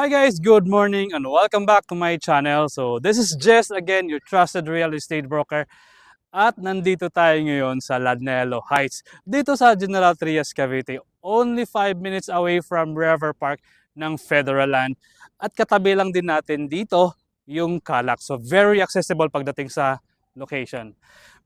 Hi guys, good morning and welcome back to my channel. So this is Jess again, your trusted real estate broker. At nandito tayo ngayon sa Ladnelo Heights, dito sa General Trias, Cavite. Only 5 minutes away from River Park ng Federal Land. At katabi lang din natin dito yung Calac. So very accessible pagdating sa location.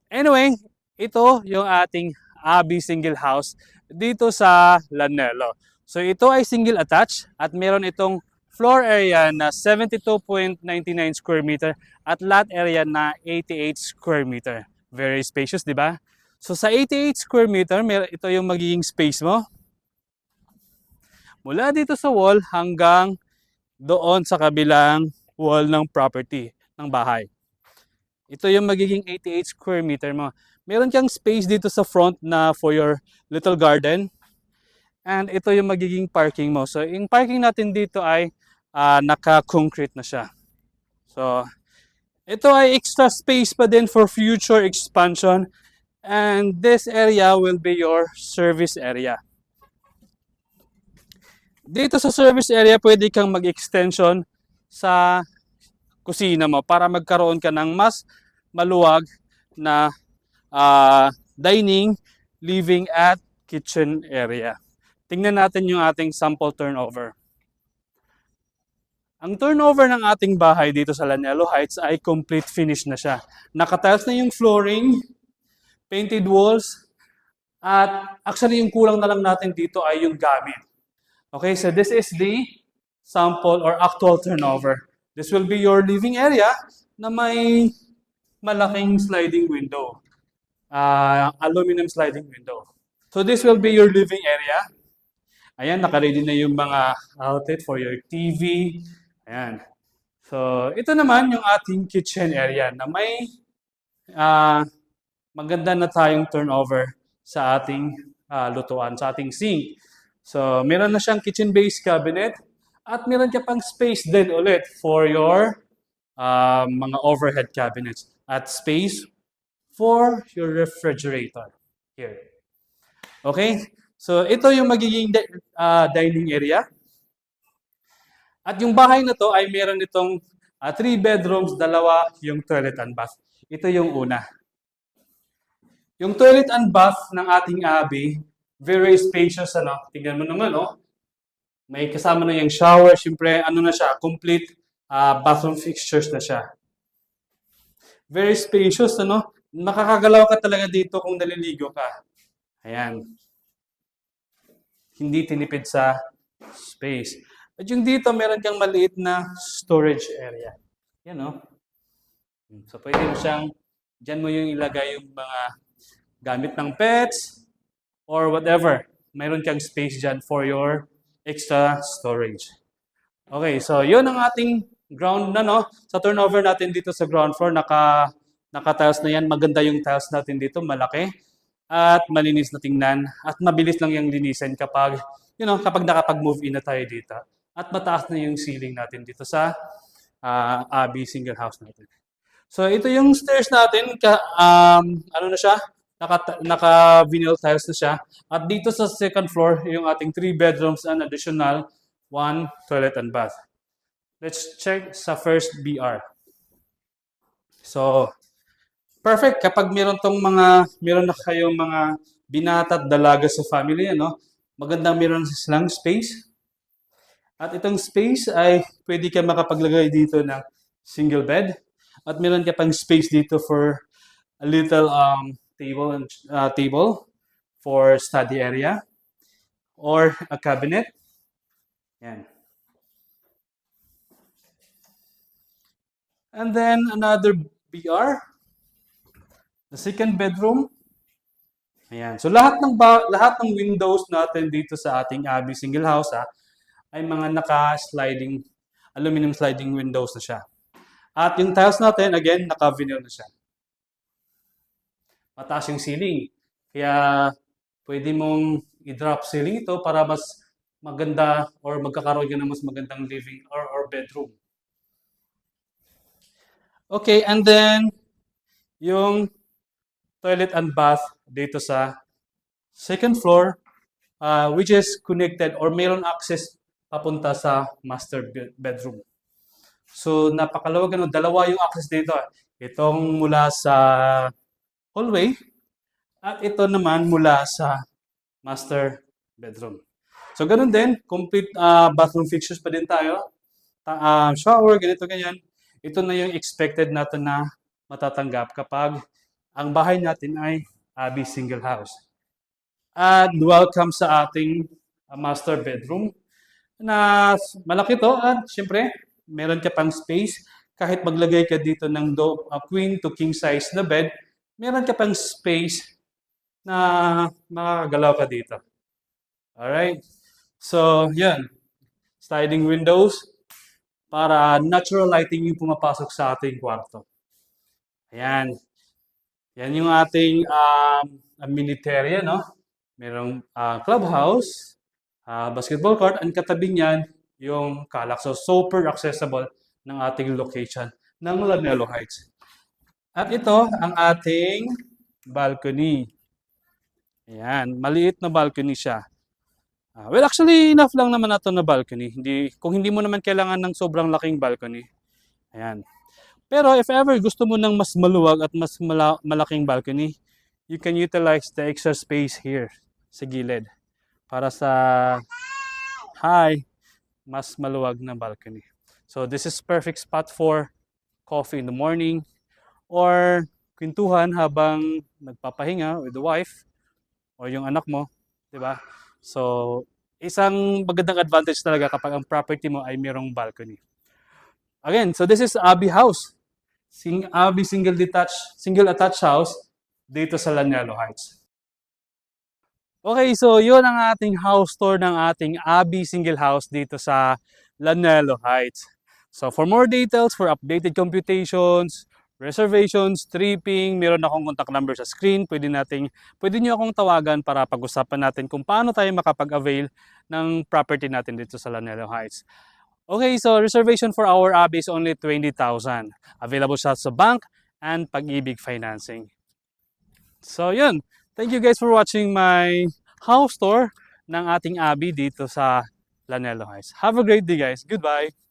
Anyway, ito yung ating Abi single house dito sa Ladnelo. So ito ay single attached at meron itong floor area na 72.99 square meter at lot area na 88 square meter. Very spacious, di ba? So sa 88 square meter, ito yung magiging space mo. Mula dito sa wall hanggang doon sa kabilang wall ng property, ng bahay. Ito yung magiging 88 square meter mo. Meron kang space dito sa front na for your little garden. And ito yung magiging parking mo. So yung parking natin dito ay naka-concrete na siya. So ito ay extra space pa din for future expansion. And this area will be your service area. Dito sa service area, pwede kang mag-extension sa kusina mo para magkaroon ka ng mas maluwag na dining, living at kitchen area. Tingnan natin yung ating sample turnover. Ang turnover ng ating bahay dito sa Ladnelo Heights ay complete finish na siya. Nakatiles na yung flooring, painted walls, at actually yung kulang na lang natin dito ay yung gamit. Okay, so this is the sample or actual turnover. This will be your living area na may malaking sliding window. Aluminum sliding window. So this will be your living area. Ayan, naka-ready na yung mga outlet for your TV. Ayan. So ito naman yung ating kitchen area na may maganda na tayong turnover sa ating lutuan, sa ating sink. So meron na siyang kitchen-based cabinet at meron ka pang space din ulit for your mga overhead cabinets at space for your refrigerator here. Okay? So ito yung magiging dining area. At yung bahay na to ay meron itong 3 bedrooms, 2 yung toilet and bath. Ito yung una. Yung toilet and bath ng ating Abi, very spacious, ano? Tingnan mo naman, oh. May kasama na yung shower, syempre, ano na siya, complete bathroom fixtures na siya. Very spacious, ano? Makakagalaw ka talaga dito kung naliligo ka. Ayan. Hindi tinipid sa space. At yung dito, meron kang maliit na storage area. Yan, no? So, pwede mo siyang, dyan mo yung ilagay yung mga gamit ng pets, or whatever. Mayroon kang space dyan for your extra storage. Okay, so yun ang ating ground na, no? Sa turnover natin dito sa ground floor, naka-tiles na yan. Maganda yung tiles natin dito, malaki. At malinis na tingnan. At mabilis lang yung linisin kapag, kapag nakapag-move in na tayo dito. At mataas na yung ceiling natin dito sa Abi single house natin. So ito yung stairs natin, ano na siya? Naka-vinyl tiles na siya. At dito sa second floor, yung ating 3 bedrooms and additional 1 toilet and bath. Let's check sa first BR. So, perfect kapag meron na kayong mga binata at dalaga sa family, ano? Magandang meron silang space. At itong space ay pwede ka makapaglagay dito ng single bed. At meron ka pang space dito for a little table for study area or a cabinet. Yan. And then another BR, the second bedroom. Ayan. So lahat ng windows natin dito sa ating Abi single house ay mga naka-sliding aluminum sliding windows na siya. At yung tiles natin again naka-vinyl na siya. Mataas yung ceiling. Kaya pwede mong i-drop ceiling ito para mas maganda or magkakaroon ka ng mas magandang living or bedroom. Okay, and then yung toilet and bath dito sa second floor which is connected or mayroon access papunta sa master bedroom. So, napakaluwag, dalawa yung access dito. Itong mula sa hallway at ito naman mula sa master bedroom. So, ganun din, complete bathroom fixtures pa din tayo. Shower, ganito, ganyan. Ito na yung expected natin na matatanggap kapag ang bahay natin ay Abi single house. At welcome sa ating master bedroom na malaki to at syempre meron ka pang space kahit maglagay ka dito ng queen to king size na bed, meron ka pang space na makagalaw ka dito. Alright? So, yan. Sliding windows para natural lighting yung pumapasok sa ating kwarto. Ayan. Yan yung ating amenity, no? Merong clubhouse, basketball court, and katabi niyan yung Calax. So, super accessible ng ating location ng Lanelo Heights. At ito ang ating balcony. Ayan, maliit na balcony siya. Well, actually, enough lang naman na ito na balcony. Kung hindi mo naman kailangan ng sobrang laking balcony. Ayan. Pero if ever gusto mo ng mas maluwag at mas malaking balcony, you can utilize the extra space here sa gilid para sa mas maluwag na balcony. So this is perfect spot for coffee in the morning or kwentuhan habang nagpapahinga with the wife o yung anak mo, di ba? So isang magandang advantage talaga kapag ang property mo ay mayroong balcony. Again, so this is Abi House. Abi single attached house dito sa Lanelo Heights. Okay, so yun ang ating house tour ng ating Abi single house dito sa Lanelo Heights. So for more details, for updated computations, reservations, tripping, meron akong contact number sa screen. Pwede niyo akong tawagan para pag-usapan natin kung paano tayo makapag-avail ng property natin dito sa Lanelo Heights. Okay, so reservation for our Abi is only 20,000. Available siya sa bank and Pag-ibig Financing. So yun, thank you guys for watching my house tour ng ating Abi dito sa Lanelo Heights. Have a great day guys. Goodbye!